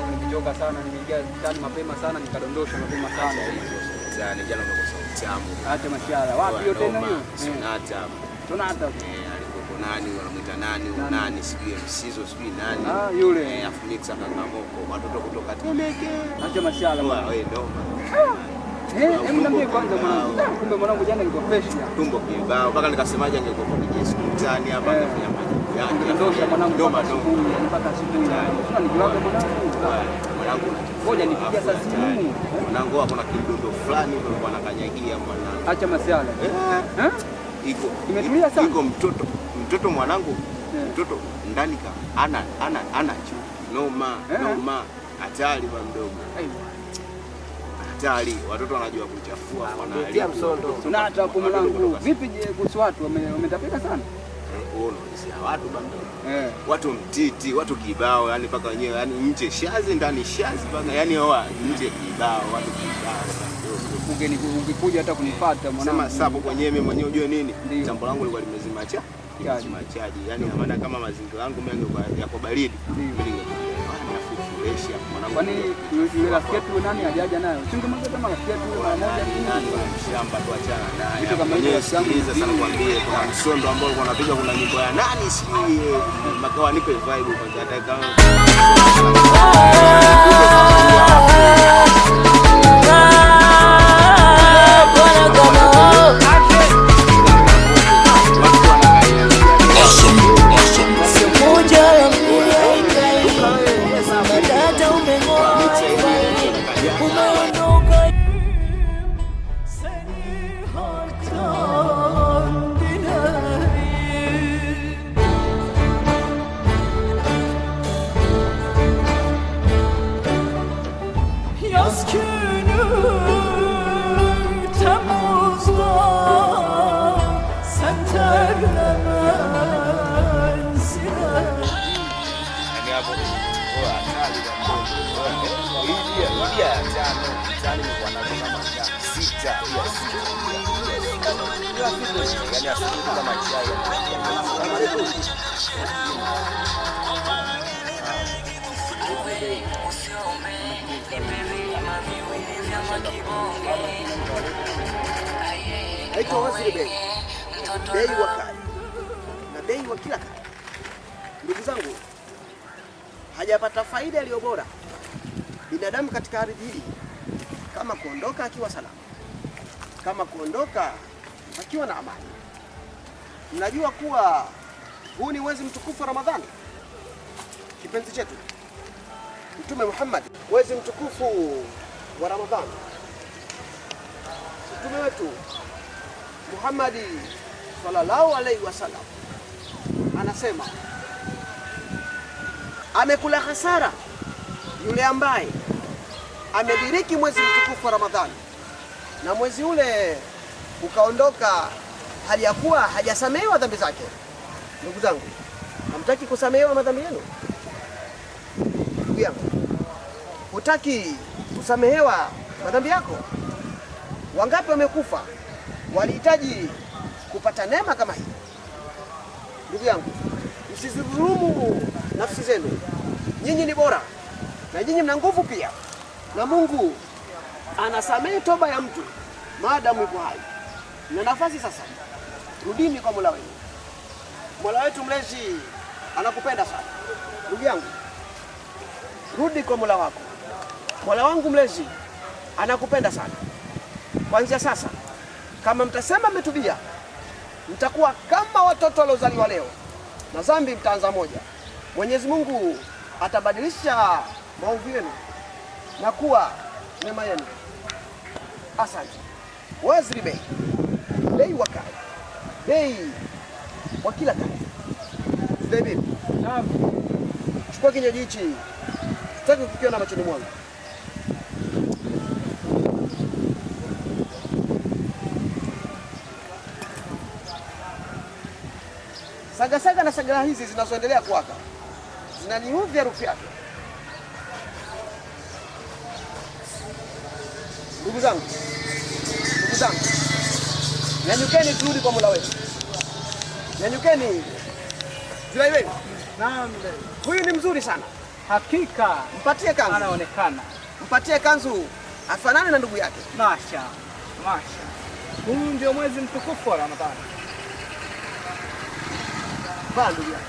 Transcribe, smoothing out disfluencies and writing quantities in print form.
Nimechoka sana, nimeingia ndani mapema sana, nikadondosha mapema sana. Jana umekosa utamu. Acha mashala. Wapi yote tena hiyo? Sonata. Sonata. Alikuwa nani, wanamuita nani, nani sijui Msizo sijui nani. Yule. Afu mixa Kangamoko, watoto kutoka Temeke. Acha mashala. Wewe noma. Hebu niambie kwanza mwanangu. Kumbe mwanangu jana nilikuwa fresh ya. Tumbo kibao. Mpaka nikasemaje angekuwa kwa DJ mtaani hapa angefanya maji. Ndosha mwanangu mpaka asubuhi, mpaka asubuhi. Sasa nikiwaga mwanangu. Ngoja nipigia saa simu. Mwanangu kuna kidundo fulani ulikuwa anakanyagia mwanangu. Acha masiala. Iko. Imetulia sana. Iko mtoto mwanangu. Mtoto ndani ana noma. Hatari ba mdogo. Hatari, watoto wanajua kuchafua wanalia msondo. Sonata hapo mwanangu. Vipi kuhusu watu wametapika sana? Watu bando. Watu mtiti, watu kibao, yani paka wenyewe, yani nje shazi ndani shazi paka, yani hawa nje kibao, watu kibao. Ungekuja hata kunifuata mwanangu. Sema sapo kwenyewe mimi mwenyewe unajua nini? Jambo langu lilikuwa limezima chaji. Yani maana kama mazingira yangu mengi yako baridi. Mimi ningekuwa mwanangu. Kwani yule rafiki yetu nani hajaja nayo? Singemwambia kama rafiki yetu mara moja nani mshamba tuachana naye. Kitu kama hiyo sikiliza sana kwambie kuna msondo ambao ulikuwa unapiga kuna nyimbo ya nani sijui makawa nipe vibe kwanza hata kama Haiko wazi bei wa kali na bei wa kila kali. Ndugu zangu, hajapata faida iliyo bora binadamu katika ardhi hii kama kuondoka akiwa salama, kama kuondoka akiwa na amani. Mnajua kuwa huu ni mwezi mtukufu wa Ramadhani, kipenzi chetu Mtume Muhammad, mwezi mtukufu wa Ramadhani. Mtume wetu Muhammad sallallahu alaihi wasallam anasema amekula hasara yule ambaye amediriki mwezi mtukufu wa Ramadhani na mwezi ule ukaondoka hali ya kuwa hajasamehewa dhambi zake. Ndugu zangu, hamtaki kusamehewa madhambi yenu? Ndugu yangu, hutaki kusamehewa madhambi yako? Wangapi wamekufa walihitaji kupata neema kama hii? Ndugu yangu, msizidhulumu nafsi zenu. Nyinyi ni bora na nyinyi mna nguvu pia, na Mungu anasamehe toba ya mtu maadamu yuko hai. Na nafasi sasa, rudini kwa Mola wenu. Mola wetu mlezi anakupenda sana. Ndugu yangu, rudi kwa Mola wako. Mola wangu mlezi anakupenda sana. Kuanzia sasa, kama mtasema mmetubia, mtakuwa kama watoto waliozaliwa leo, na dhambi mtaanza moja. Mwenyezi Mungu atabadilisha maovu yenu na kuwa neema yenu. Asante. Waziri bei wa kali, bei wa kila kali. Baby, chukua kinywaji hichi, sitaki kukiona machoni mwangu. Saga na sagala hizi zinazoendelea kuwaka zinaniudhi harufu yake. Ndugu zangu, nyanyukeni turudi kwa Mola wetu. Nyanyukeni Zubairi, Naam. huyu ni mzuri sana. Hakika. Mpatie kanzu. Anaonekana. Mpatie kanzu afanane na ndugu yake. Masha. Huu ndio mwezi mtukufu wa Ramadhani. Vaa ndugu yake.